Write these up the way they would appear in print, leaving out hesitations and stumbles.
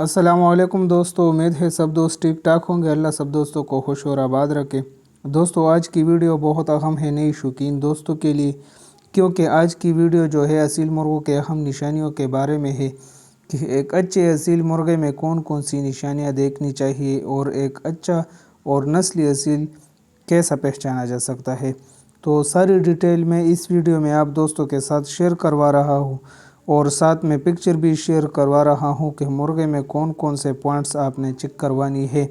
अस्सलामुअलैकुम दोस्तों, उम्मीद है सब दोस्त ठीक ठाक होंगे। अल्लाह सब दोस्तों को खुश और आबाद रखे। दोस्तों, आज की वीडियो बहुत अहम है नई शौकीन दोस्तों के लिए, क्योंकि आज की वीडियो जो है असील मुर्गों के अहम निशानियों के बारे में है कि एक अच्छे असील मुर्गे में कौन कौन सी निशानियां देखनी चाहिए और एक अच्छा और नस्ली असील कैसा पहचाना जा सकता है। तो सारी डिटेल मैं इस वीडियो में आप दोस्तों के साथ शेयर करवा रहा हूँ और साथ में पिक्चर भी शेयर करवा रहा हूँ कि मुर्गे में कौन कौन से पॉइंट्स आपने चेक करवानी है।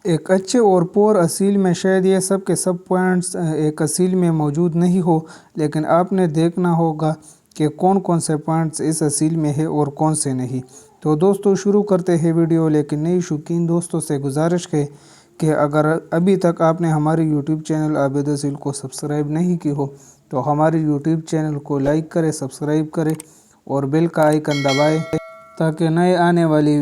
एक अच्छे और पुअर असील में शायद ये सब के सब पॉइंट्स एक असील में मौजूद नहीं हो, लेकिन आपने देखना होगा कि कौन कौन से पॉइंट्स इस असील में है और कौन से नहीं। तो दोस्तों शुरू करते हैं वीडियो, लेकिन नई शौकीन दोस्तों से गुजारिश है कि अगर अभी तक आपने हमारे यूट्यूब चैनल आबिद असील को सब्सक्राइब नहीं की हो तो हमारे यूट्यूब चैनल को लाइक करें, सब्सक्राइब करें और बेल का आइकन दबाएं ताकि नए आने वाली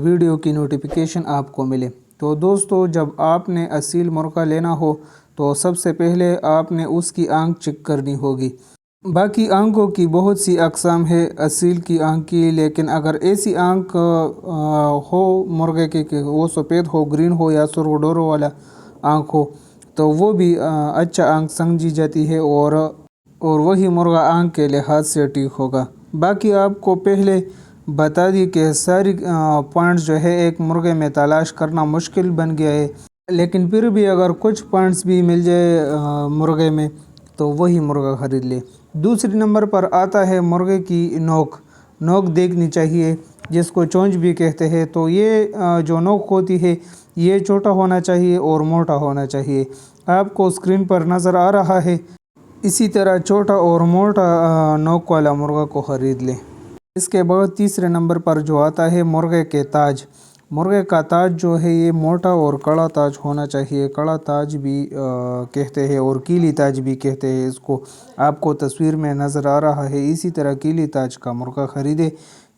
वीडियो की नोटिफिकेशन आपको मिले। तो दोस्तों, जब आपने असील मुर्गा लेना हो तो सबसे पहले आपने उसकी आंख चेक करनी होगी। बाकी आंखों की बहुत सी अक़साम है असील की आंख की, लेकिन अगर ऐसी आंख हो मुर्गे की कि वो सफ़ेद हो, ग्रीन हो या सुरगडोरो वाला आंख हो तो वो भी अच्छा आंख समझी जाती है और वही मुर्गा आंख के लिहाज से ठीक होगा। बाकी आपको पहले बता दी कि सारी पॉइंट्स जो है एक मुर्गे में तलाश करना मुश्किल बन गया है, लेकिन फिर भी अगर कुछ पॉइंट्स भी मिल जाए मुर्गे में तो वही मुर्गा ख़रीद ले। दूसरी नंबर पर आता है मुर्गे की नोक देखनी चाहिए, जिसको चोंच भी कहते हैं। तो ये जो नोक होती है ये छोटा होना चाहिए और मोटा होना चाहिए। आपको स्क्रीन पर नज़र आ रहा है, इसी तरह छोटा और मोटा नोक वाला मुर्गा को ख़रीद लें। इसके बाद तीसरे नंबर पर जो आता है मुर्गे के ताज। मुर्गे का ताज जो है ये मोटा और कड़ा ताज होना चाहिए। कड़ा ताज भी कहते हैं और कीली ताज भी कहते हैं इसको। आपको तस्वीर में नज़र आ रहा है, इसी तरह कीली ताज का मुर्गा ख़रीदे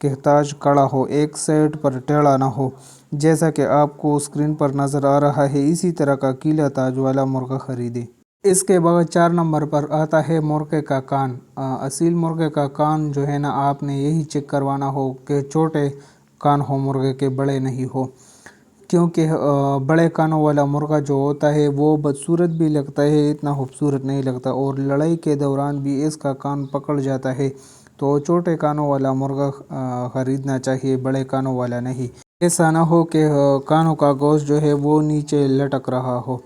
कि ताज कड़ा हो, एक साइड पर टेढ़ा ना हो। जैसा कि आपको स्क्रीन पर नज़र आ रहा है, इसी तरह का कीला ताज वाला मुर्गा ख़रीदे। इसके बाद 4 नंबर पर आता है मुर्गे का कान। असील मुर्गे का कान जो है ना, आपने यही चेक करवाना हो कि छोटे कान हो मुर्गे के, बड़े नहीं हो, क्योंकि बड़े कानों वाला मुर्गा जो होता है वो बदसूरत भी लगता है, इतना खूबसूरत नहीं लगता और लड़ाई के दौरान भी इसका कान पकड़ जाता है। तो छोटे कानों वाला मुर्गा ख़रीदना चाहिए, बड़े कानों वाला नहीं। ऐसा ना हो कि कानों का गोश्त जो है वो नीचे लटक रहा हो,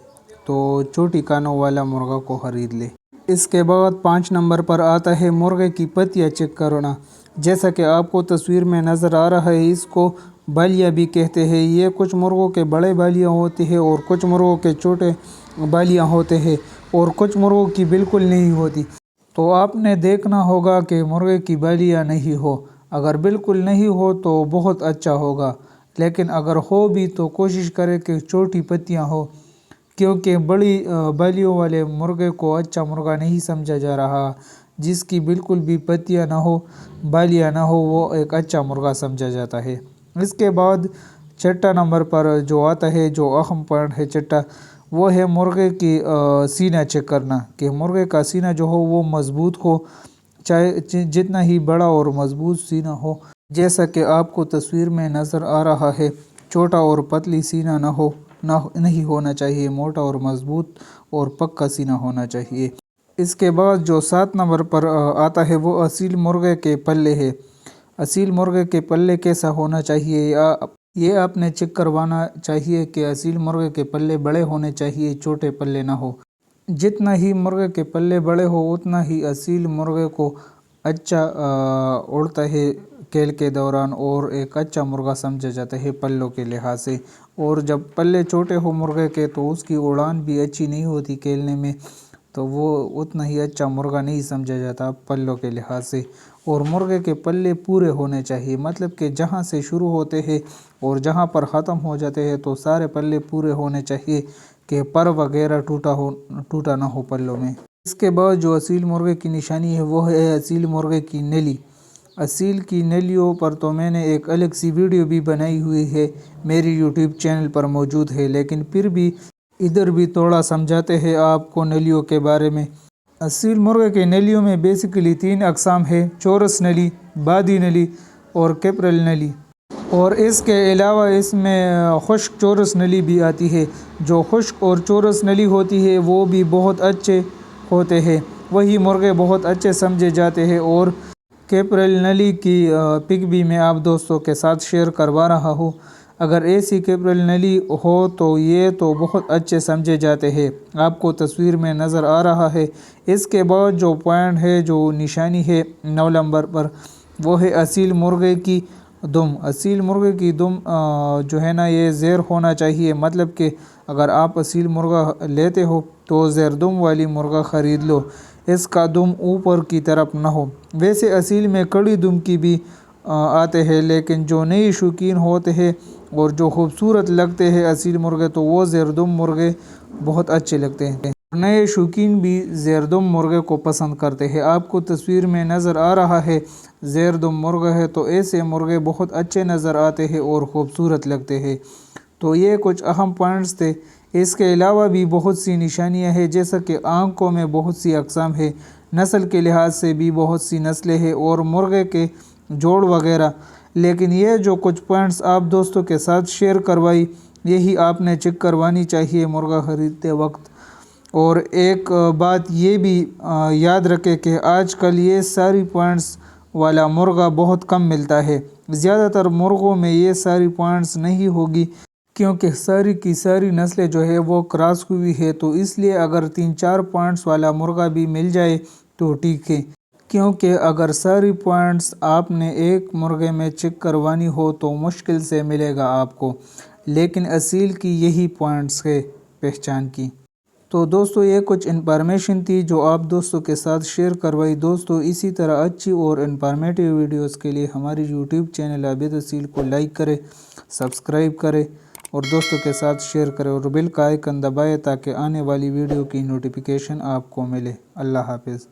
तो छोटी कानों वाला मुर्गा को ख़रीद ले। इसके बाद 5 नंबर पर आता है मुर्गे की पत्तियाँ चेक करना। जैसा कि आपको तस्वीर में नज़र आ रहा है, इसको बालियाँ भी कहते हैं। ये कुछ मुर्गों के बड़े बालियाँ होती है और कुछ मुर्गों के छोटे बालियाँ होते हैं और कुछ मुर्गों की बिल्कुल नहीं होती। तो आपने देखना होगा कि मुर्गे की बालियाँ नहीं हो। अगर बिल्कुल नहीं हो तो बहुत अच्छा होगा, लेकिन अगर हो भी तो कोशिश करें कि छोटी पत्तियाँ हो, क्योंकि बड़ी बालियों वाले मुर्गे को अच्छा मुर्गा नहीं समझा जा रहा। जिसकी बिल्कुल भी पत्तियाँ ना हो, बालियाँ ना हो, वो एक अच्छा मुर्गा समझा जाता है। इसके बाद 6 नंबर पर जो आता है, जो अहम पॉइंट है 6, वो है मुर्गे की सीना चेक करना कि मुर्गे का सीना जो हो वो मज़बूत हो, चाहे जितना ही बड़ा और मज़बूत सीना हो। जैसा कि आपको तस्वीर में नज़र आ रहा है, छोटा और पतली सीना नहीं होना चाहिए, मोटा और मज़बूत और पक्का सीना होना चाहिए। इसके बाद जो 7 नंबर पर आता है वो असील मुर्गे के पल्ले है। असील मुर्गे के पल्ले कैसा होना चाहिए, ये आपने चेक करवाना चाहिए कि असील मुर्गे के पल्ले बड़े होने चाहिए, छोटे पल्ले ना हो। जितना ही मुर्गे के पल्ले बड़े हो उतना ही असील मुर्गे को अच्छा उड़ता है खेल के दौरान और एक अच्छा मुर्गा समझा जाता है पल्लों के लिहाज से। और जब पल्ले छोटे हो मुर्गे के तो उसकी उड़ान भी अच्छी नहीं होती खेलने में, तो वो उतना ही अच्छा मुर्गा नहीं समझा जाता पल्लों के लिहाज से। और मुर्गे के पल्ले पूरे होने चाहिए, मतलब कि जहाँ से शुरू होते हैं और जहाँ पर ख़त्म हो जाते हैं तो सारे पल्ले पूरे होने चाहिए कि पर वगैरह टूटा ना हो पल्लों में। इसके बाद जो असील मुर्गे की निशानी है वो है असील मुर्गे की नली। असील की नलियों पर तो मैंने एक अलग सी वीडियो भी बनाई हुई है, मेरी यूट्यूब चैनल पर मौजूद है, लेकिन फिर भी इधर भी थोड़ा समझाते हैं आपको नलियों के बारे में। असील मुर्गे के नलियों में बेसिकली 3 अक़साम है, चौरस नली, बादी नली और कैपरल नली। اور اس کے علاوہ اس میں خشک چورس نلی بھی آتی ہے۔ جو خشک اور چورس نلی ہوتی ہے وہ بھی بہت اچھے ہوتے ہیں، وہی مرغے بہت اچھے سمجھے جاتے ہیں۔ اور کیپرل نلی کی پک بھی میں آپ دوستوں کے ساتھ شیئر کروا رہا ہوں۔ اگر ایسی کیپرل نلی ہو تو یہ تو بہت اچھے سمجھے جاتے ہیں، آپ کو تصویر میں نظر آ رہا ہے۔ اس کے بعد جو پوائنٹ ہے، جو نشانی ہے 9 نمبر پر، وہ ہے اصیل مرغے کی دم۔ اصیل مرغے کی دم جو ہے نا یہ زیر ہونا چاہیے، مطلب کہ اگر آپ اصیل مرغہ لیتے ہو تو زیر دم والی مرغہ خرید لو، اس کا دم اوپر کی طرف نہ ہو۔ ویسے اصیل میں کڑی دم کی بھی آتے ہیں، لیکن جو نئی شوقین ہوتے ہیں اور جو خوبصورت لگتے ہیں اصیل مرغے، تو وہ زیر دم مرغے بہت اچھے لگتے ہیں۔ نئے شوقین بھی زیر دم مرغے کو پسند کرتے ہیں۔ آپ کو تصویر میں نظر آ رہا ہے زیر دم مرغہ ہے، تو ایسے مرغے بہت اچھے نظر آتے ہیں اور خوبصورت لگتے ہیں۔ تو یہ کچھ اہم پوائنٹس تھے۔ اس کے علاوہ بھی بہت سی نشانیاں ہیں، جیسا کہ آنکھوں میں بہت سی اقسام ہے، نسل کے لحاظ سے بھی بہت سی نسلیں ہیں اور مرغے کے جوڑ وغیرہ۔ لیکن یہ جو کچھ پوائنٹس آپ دوستوں کے ساتھ شیئر کروائی، یہی آپ نے چیک کروانی چاہیے مرغہ خریدتے وقت۔ اور ایک بات یہ بھی یاد رکھے کہ آج کل یہ ساری پوائنٹس والا مرغہ بہت کم ملتا ہے۔ زیادہ تر مرغوں میں یہ ساری پوائنٹس نہیں ہوگی، کیونکہ ساری کی ساری نسلیں جو ہے وہ کراس ہوئی ہے، تو اس لیے اگر 3-4 پوائنٹس والا مرغہ بھی مل جائے تو ٹھیک ہے، کیونکہ اگر ساری پوائنٹس آپ نے ایک مرغے میں چیک کروانی ہو تو مشکل سے ملے گا آپ کو، لیکن اصیل کی یہی پوائنٹس ہے پہچان کی۔ تو دوستو یہ کچھ انفارمیشن تھی جو آپ دوستوں کے ساتھ شیئر کروائی۔ دوستو اسی طرح اچھی اور انفارمیٹیو ویڈیوز کے لیے ہماری یوٹیوب چینل عابد اصیل کو لائک کرے، سبسکرائب کرے اور دوستوں کے ساتھ شیئر کرے اور بیل کا آئیکن دبائے تاکہ آنے والی ویڈیو کی نوٹیفیکیشن آپ کو ملے۔ اللہ حافظ۔